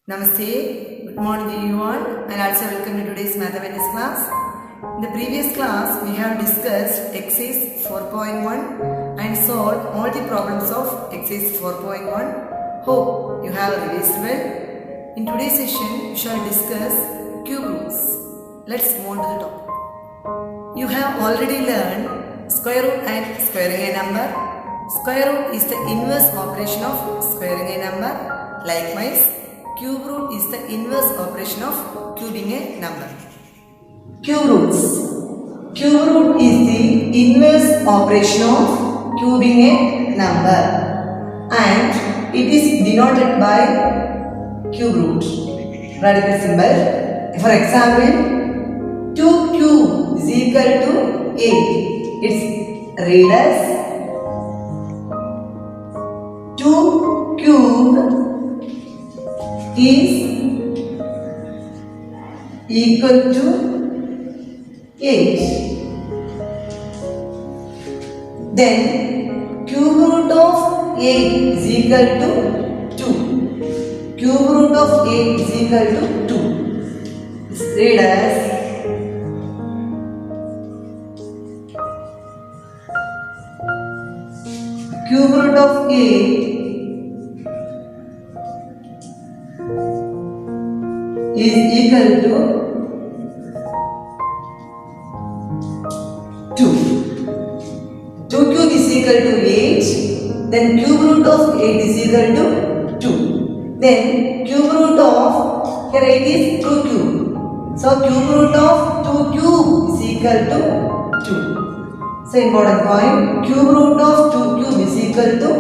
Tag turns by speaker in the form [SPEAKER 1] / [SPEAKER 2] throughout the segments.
[SPEAKER 1] Namaste, good morning to you all and also welcome to today's mathematics class. In the previous class, we have discussed exercise 4.1 and solved all the problems of exercise 4.1. Hope you have revised well. In today's session, we shall discuss cube roots. Let's move on to the topic. You have already learned square root and squaring a number. Square root is the inverse operation of squaring a number. Likewise, cube root is the inverse operation of cubing a number. Cube roots. Cube root is the inverse operation of cubing a number and it is denoted by cube root. Radical symbol. For example, 2 cube is equal to 8. It's read as 2 cube is equal to 8. Then cube root of 8 is equal to 2. Cube root of 8 is equal to 2. It's read as cube root of 8 is equal to 2. 2 cube is equal to 8. Then cube root of 8 is equal to 2. Then cube root of, here 8 is 2 cube. So cube root of 2 cube is equal to 2. So important point, cube root of 2 cube is equal to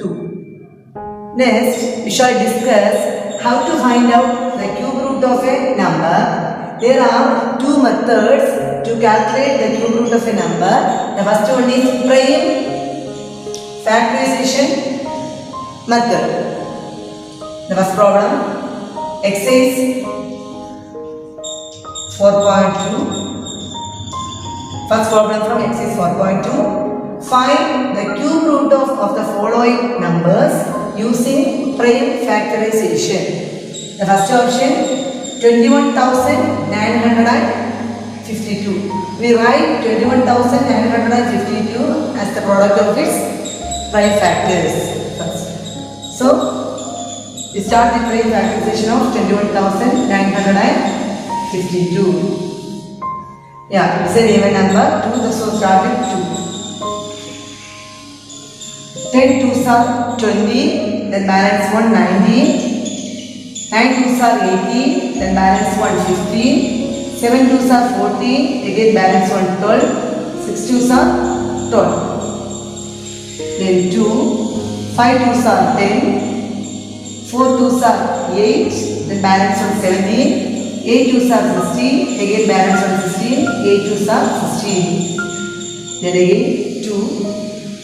[SPEAKER 1] 2. Next, we shall discuss how to find out the cube root of a number. There are two methods to calculate the cube root of a number. The first one is prime factorization method. The first problem, exercise 4.2. First problem from exercise 4.2. Find the cube root of the following numbers using prime factorization. The first option, 21,952. We write 21,952 as the product of its prime factors first. So, we start the prime factorization of 21,952. Yeah, it's an even number, 2, so start with 2. 10 2s are 20, then balance 1 19. 9 2s are 18, then balance 1 15. 7 2s are 14, again balance 1 12. 6 2s are 12. Then 2. 5 2s are 10. 4 2s are 8, then balance 1 17. 8 2s are 16, again balance 1 16. 8 2s are 16. Then again 2.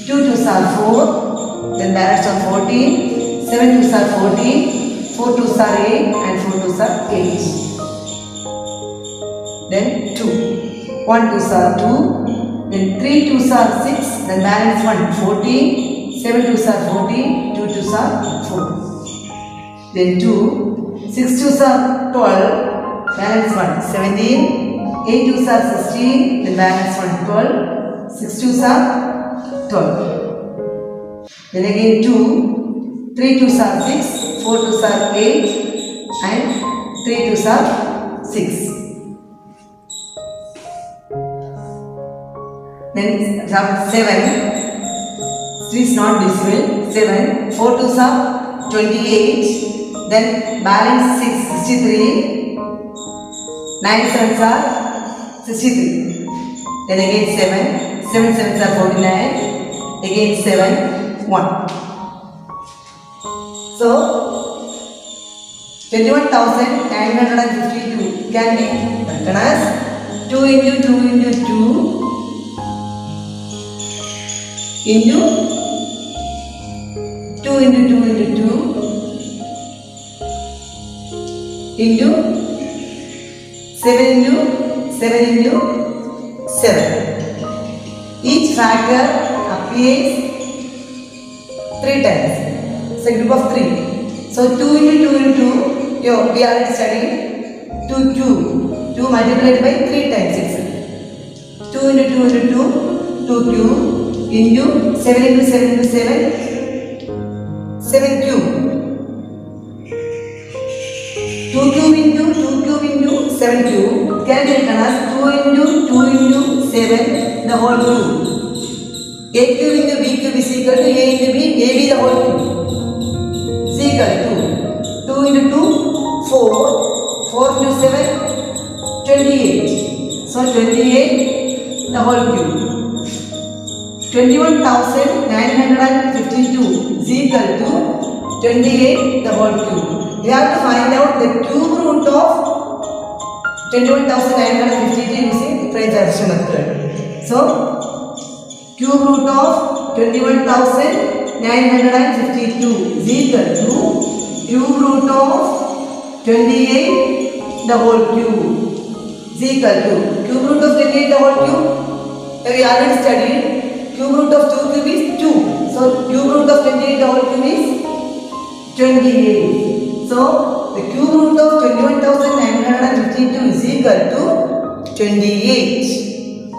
[SPEAKER 1] 2 2s are 4, then balance on 14, 7 2s are 14, 4 2s are 8 and 4 2s are 8. Then 2, 1 2s are 2, then 3 2s are 6, then balance 1 14, 7 2s are 14, 2 2s are 4. Then 2, 6 2s are 12, balance 1 17, 8 2s are 16, then balance 1 12, 6 2s are 12. Then again 2, 3 2s are 6, 4 2s are 8 and 3 2s are 6. Then 7, 3 is not divisible, 7, 4 2s are 28, then balance 6, 63, 9 7s are 63, then again 7, 7 7s are 49, again 7, 1. So, 21,952 can be written as 2 into 2 into 2 into 2 into 2 into 2 into 7 into 7 into 7. Each factor appears 3 times. So, group of 3. So 2 into 2 into we already studied 2 cube. 2 multiplied by 3 times 6. 2 into 2 into 2, 2 cube into 7 into 7 into 7, 7 cube. 2 cube into 7 cube. Calculate as 2 into 2 into 7 the whole cube. A cube into B cube is equal to A into B, AB the whole cube. Is equal to 2 into 2, 4, 4 into 7, 28. So 28 the whole cube. 21,952 is equal to 28 the whole cube. We have to find out the cube root of 21,952 using French addition method. So, cube root of 21,952 is equal to cube root of 28 the whole cube is equal to cube root of 28 the whole cube. We already studied cube root of 2 cube is 2. So, cube root of 28 the whole cube is 28. So, the cube root of 21,952 is equal to 28.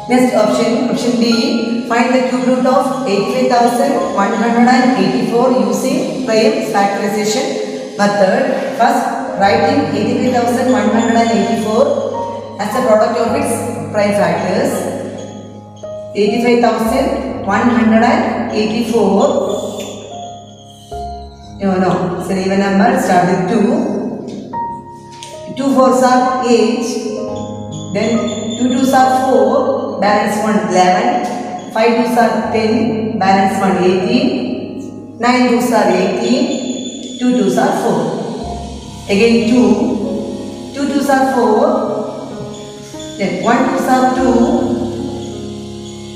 [SPEAKER 1] Next option B, find the cube root of 85,184 using prime factorization method. First, writing 85,184 as the product of its prime factors. 85,184. No, it's an even number. Start with 2. 2 fours are 8. Then 2 twos are 4. Balance 1 11. 5 twos are 10. Balance 1 18. 9 twos are 18. 2 twos are 4. Again 2. 2 twos are 4. Then 1 twos are 2.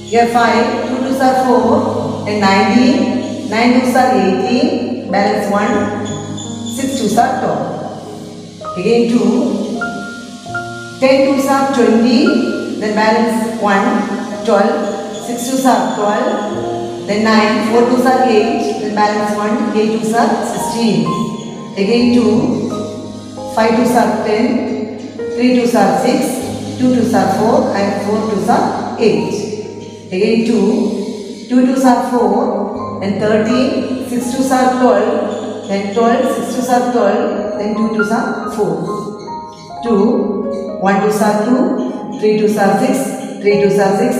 [SPEAKER 1] Here 5. 2 twos are 4. Then 19. 9 twos are 18. Balance 1, 6 twos are 12. Again 2, 10 twos are 20, then balance 1, 12, 6 twos are 12, then 9, 4 twos are 8, then balance 1, 8 twos are 16. Again 2, 5 twos are 10, 3 twos are 6, 2 twos are 4 and 4 twos are 8. Again 2, 2 twos are 4, then 13, 6 twos are 12, then 12, 6 twos are 12, then 2 twos are 4. 2, 1 twos are 2, 3 twos are 6, 3 twos are 6,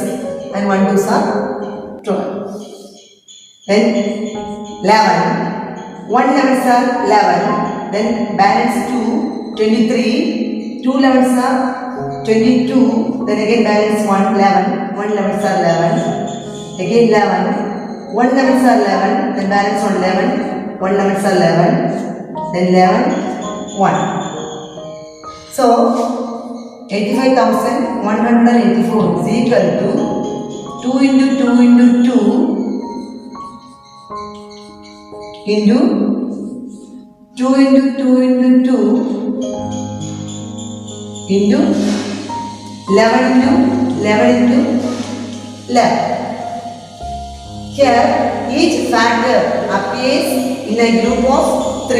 [SPEAKER 1] and 1 twos are 12. Then 11, 1 11s are 11, then balance 2, 23, 2 11s are 22, then again balance 1, 11, 1 11s are 11, again 11, 1 11s are 11, then balance 1 11, 1 11s are 11, then 11, 1. So, 85,184 is equal to 2 into 2 into 2 into 2 into 2 into 2 into 11 into 11 into 11. Here, each factor appears in a group of 3.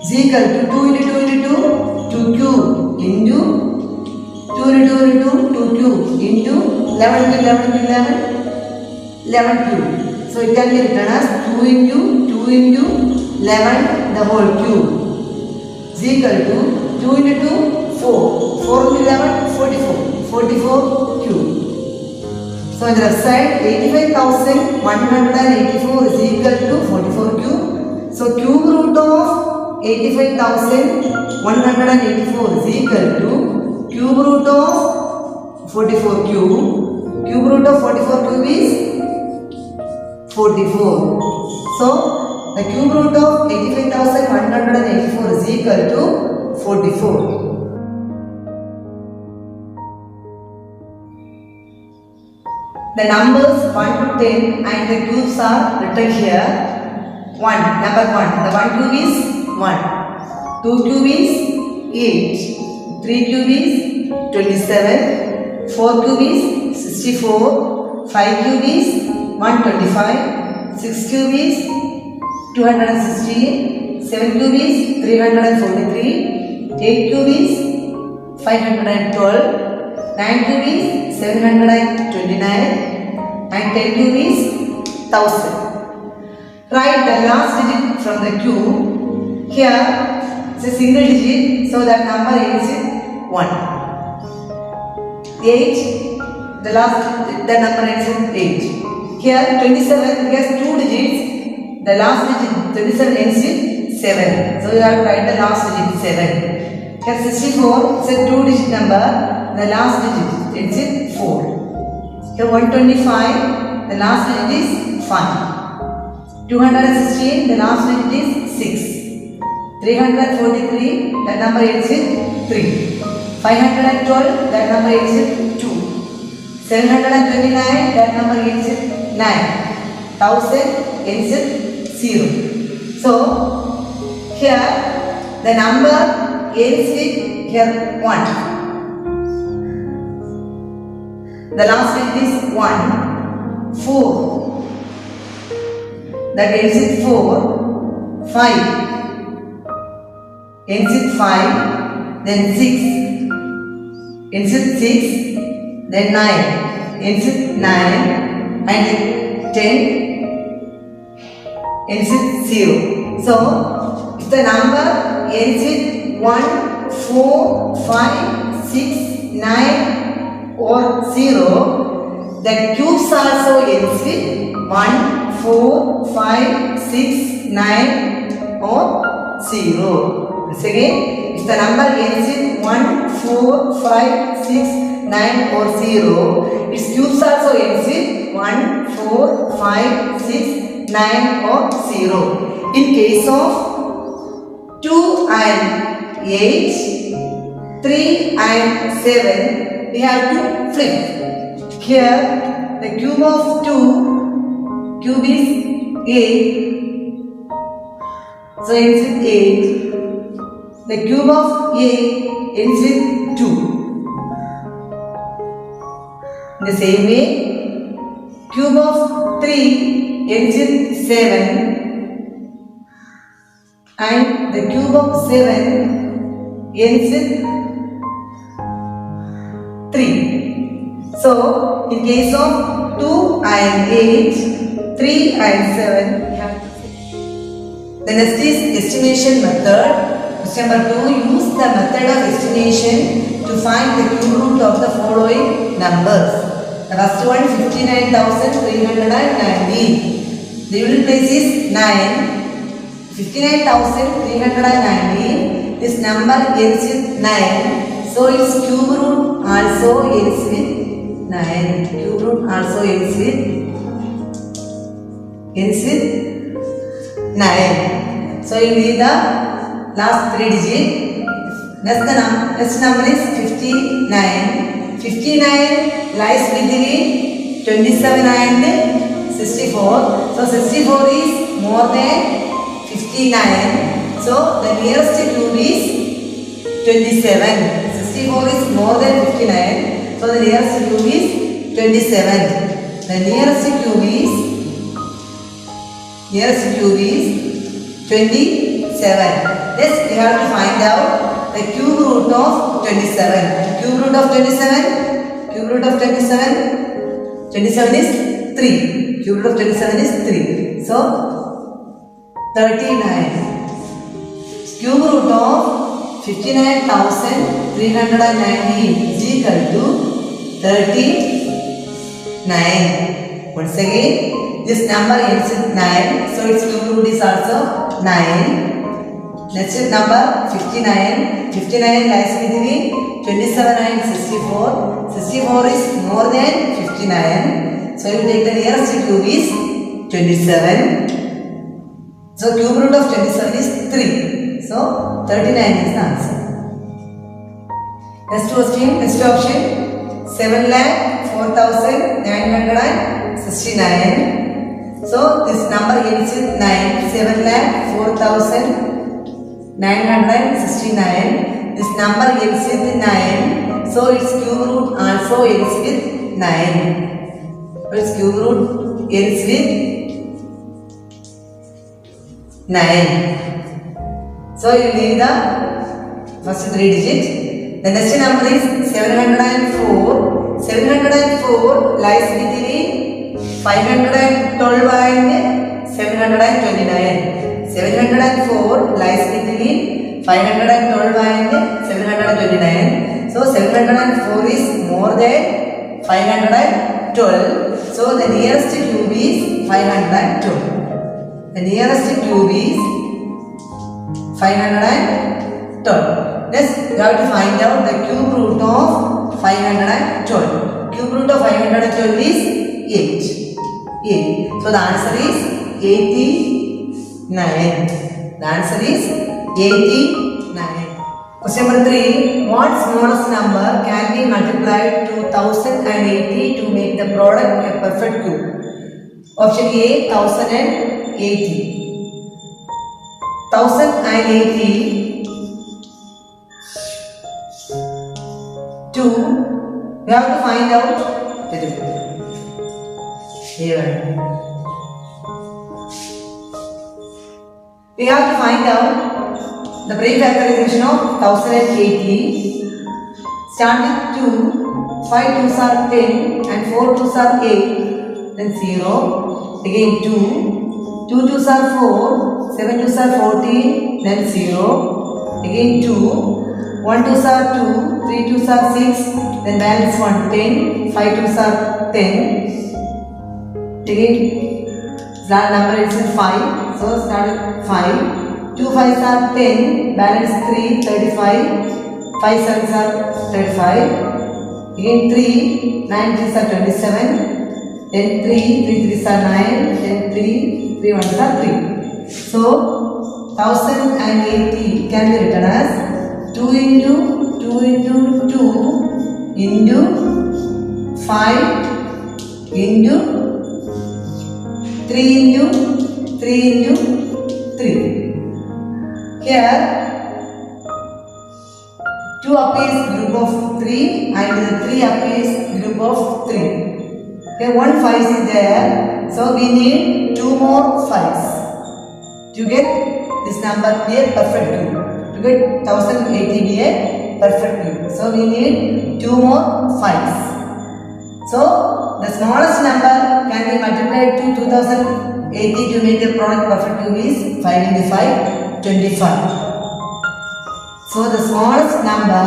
[SPEAKER 1] Is equal to 2 into 2 into 2, 2 cube into 2 into 2 into 2 cube into 11 into 11 into 11, 11 cube. So, it can be written as 2 into 2 into 11 the whole cube. Is equal to 2 into 2, 4. 4 into 11, 44. 44 cube. So, on the left side, 85,184 is equal to 44 cube. So, cube root of 85,184 is equal to cube root of 44 cube. Cube root of 44 cube is 44. So, the cube root of 85,184 is equal to 44. The numbers 1 to 10 and the cubes are written here. 1, number 1. The 1 cube is 1. 2 cube is 8. 3 cube is 27. 4 cube is 64. 5 cube is 125. 6 cube is 216. 7 cube is 343. 8 cube is 512. 9 cube is 729. And 10 cube is 1000. Write the last digit from the cube. Here it's a single digit, so that number ends in 1. 8, the number ends in 8. Here 27 has 2 digits, the last digit 27 ends in 7. So you have to write the last digit 7. Here 64 is a 2 digit number, the last digit ends in 4. Here 125, the last digit is 5. 216, the last digit is 6. 343, that number ends in 3. 512, that number ends in 2. 729, that number ends in 9. 1000 ends in 0. So, here the number ends with here 1. The last digit is 1. 4. That ends with 4. 5. Ends with 5. Then 6. Ends with 6. Then 9. Ends with 9. And 10. Ends with 0. So, if the number ends with 1, 4, 5, 6, 9 or 0, the cubes also ends with 1, 4, 5, 6, 9 or 0. Once again, if the number ends with 1, 4, 5, 6, 9 or 0, its cubes also ends with 1, 4, 5, 6, 9 or 0. In case of 2 and 8, 3 and 7, we have to flip. Here, the cube of 2, cube is 8, so ends with 8. The cube of 8 ends with 2. In the same way, cube of 3 ends with 7. And the cube of 7 ends with 3. So, in case of 2 and 8, 3 and 7, we have to say. The next is estimation method. Question number 2, use the method of estimation to find the cube root of the following numbers. The first one 59,390. The unit place is 9. 59,390. This number ends with 9. So its cube root also ends with 9. Cube root also ends with 9. So you need the last 3 digits. Next number is 59. 59 lies between 27 and 64. So 64 is more than 59. So the nearest cube is 27. 64 is more than 59. So the nearest cube is 27. The nearest cube is 27. Yes, we have to find out the cube root of 27. Cube root of 27. Cube root of 27. 27 is 3. Cube root of 27 is 3. So 39. Cube root of 59,390 is equal to 39. Once again, this number ends with 9. So its cube root is also 9. Next number 59. 59 lies between 27 and 64. 64 is more than 59. So you take the nearest cube is 27. So cube root of 27 is 3. So 39 is the answer. Next question, next option 7,04,969. So this number ends with 9. 7,04,969. This number ends with 9. So its cube root also ends with 9. Its cube root ends with 9. So you need the first 3 digits. The next number is 704. 704 lies between 512 and 729. 704 lies between 512 and 729. So 704 is more than 512. So the nearest cube is 512. The nearest cube is 512. Next, you have to find out the cube root of 512. Cube root of 512 is 8. 8. So the answer is 89. The answer is 89. Question number 3. What smallest number can be multiplied to 1080 to make the product a perfect cube? Option A, 1080. 1080 to, we have to find out here. We have to find out the pre-factorization of 1080. Start with 2, 5 2s are 10 and 4 2s are 8, then 0, again 2, 2 2s are 4, 7 2s are 14, then 0, again 2, 1 2s are 2, 3 2s are 6, then balance 1, 10, 5 2s are 10, again that number is 5, so start with 5, 2 5s are 10, balance 3, 35, 5 7s are 35, again 3, 9 3s are 27, then 3 3s are 9, then 3 1s are 3. So 1080 can be written as 2 into 2 into 2 into 5 into 3 into 3 into 3. Here 2 appears group of 3 and 3 appears group of 3. Here 1 5 is there, so we need 2 more 5s to get this number be a perfect cube. To get 1080 be a perfect cube, so we need 2 more 5s. So the smallest number can be multiplied to 2080 to make the product perfect cube is 5 into 5, 25. So the smallest number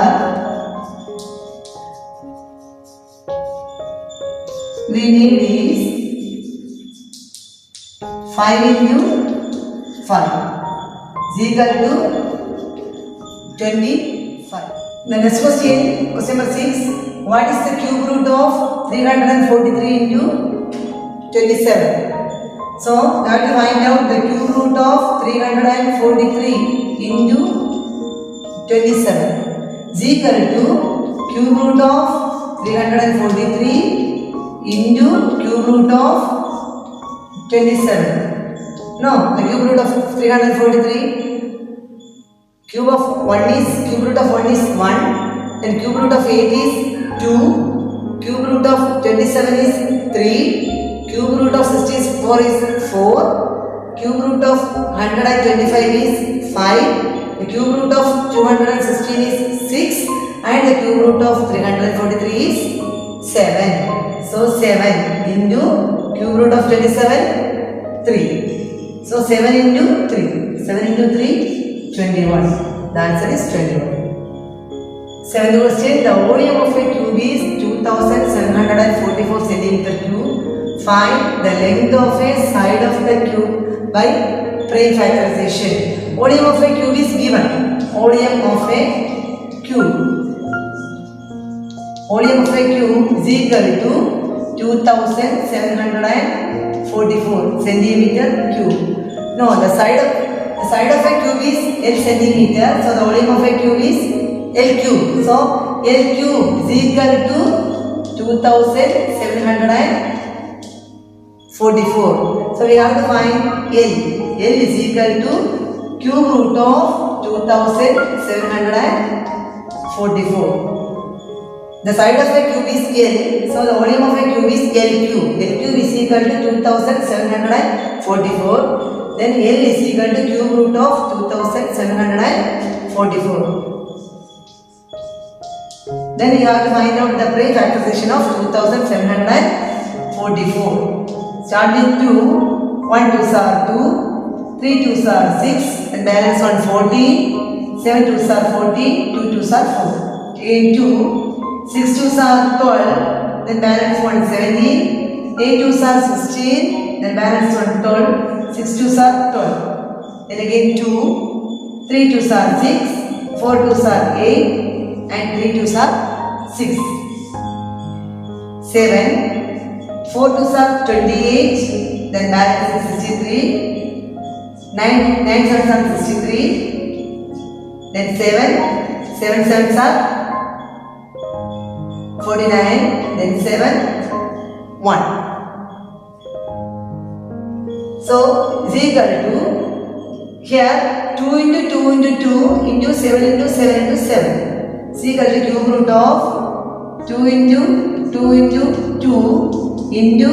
[SPEAKER 1] we need is 5 into 5 is equal to 25. The next question, question number 6. What is the cube root of 343 into 27? So, we have to find out the cube root of 343 into 27 is equal to cube root of 343 into cube root of 27. No, the cube root of 343, cube of 1 is, cube root of 1 is 1, then cube root of 8 is 2, cube root of 27 is 3, cube root of 64 is 4, cube root of 125 is 5, the cube root of 216 is 6 and the cube root of 343 is 7. So 7 into cube root of 27, 3. So 7 into 3, 7 into 3, 21. The answer is 21. Seventh question, the volume of a cube is 2744 cm cube. Find the length of a side of the cube by prime factorization. Volume of a cube is given. Volume of a cube. Volume of a cube is equal to 2744 centimeter cube. No, the side of a cube is L centimeter. So the volume of a cube is L cube. So L cube is equal to 2744. So we have to find L. L is equal to cube root of 2744. The side of a cube is L, so the volume of a cube is L cube. L cube is equal to 2744. Then L is equal to cube root of 2744. Then you have to find out the pre-factorization of 2744. Start with 2. 1 2s are 2. 3 2s are 6. And balance 1 14. 7 2s are 14. 2 2s are 4. Again 2. 6 2s are 12. Then balance 1 17. 8 2s are 16. Then balance 1 12. 6 2s are 12. Then again 2. 3 2s are 6. 4 2s are 8. And 3 2s are 6. 7. 4 2s are 28. Then balance is 63. 9 7s are 63. Then 7. 7 7s are 49. Then 7. 1. So is equal to here 2 into 2 into 2 into 7 into 7 into 7. Is equal to cube root of 2 into 2 into 2 into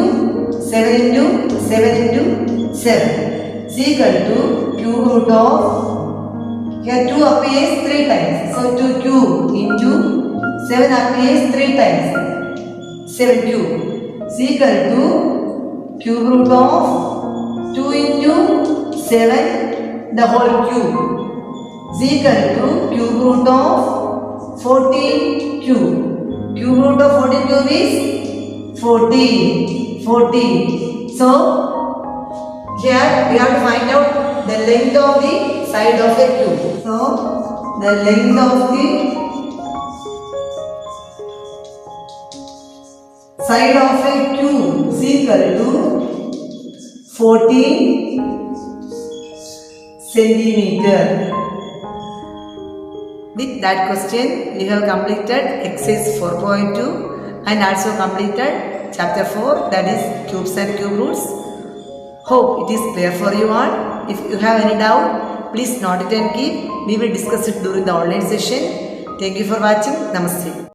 [SPEAKER 1] 7 into 7 into 7. Is equal to cube root of here 2 appears 3 times. So 2 cube into 7 appears 3 times. 7 cube. Is equal to cube root of 2 into 7 the whole cube. Is equal to cube root of 14 cube. Cube root of 14 cube is 14. 14. So here we have to find out the length of the side of a cube. So the length of the side of a cube is equal to 14 centimeter. With that question, we have completed exercise 4.2 and also completed chapter 4, that is cubes and cube roots. Hope it is clear for you all. If you have any doubt, please note it and keep. We will discuss it during the online session. Thank you for watching. Namaste.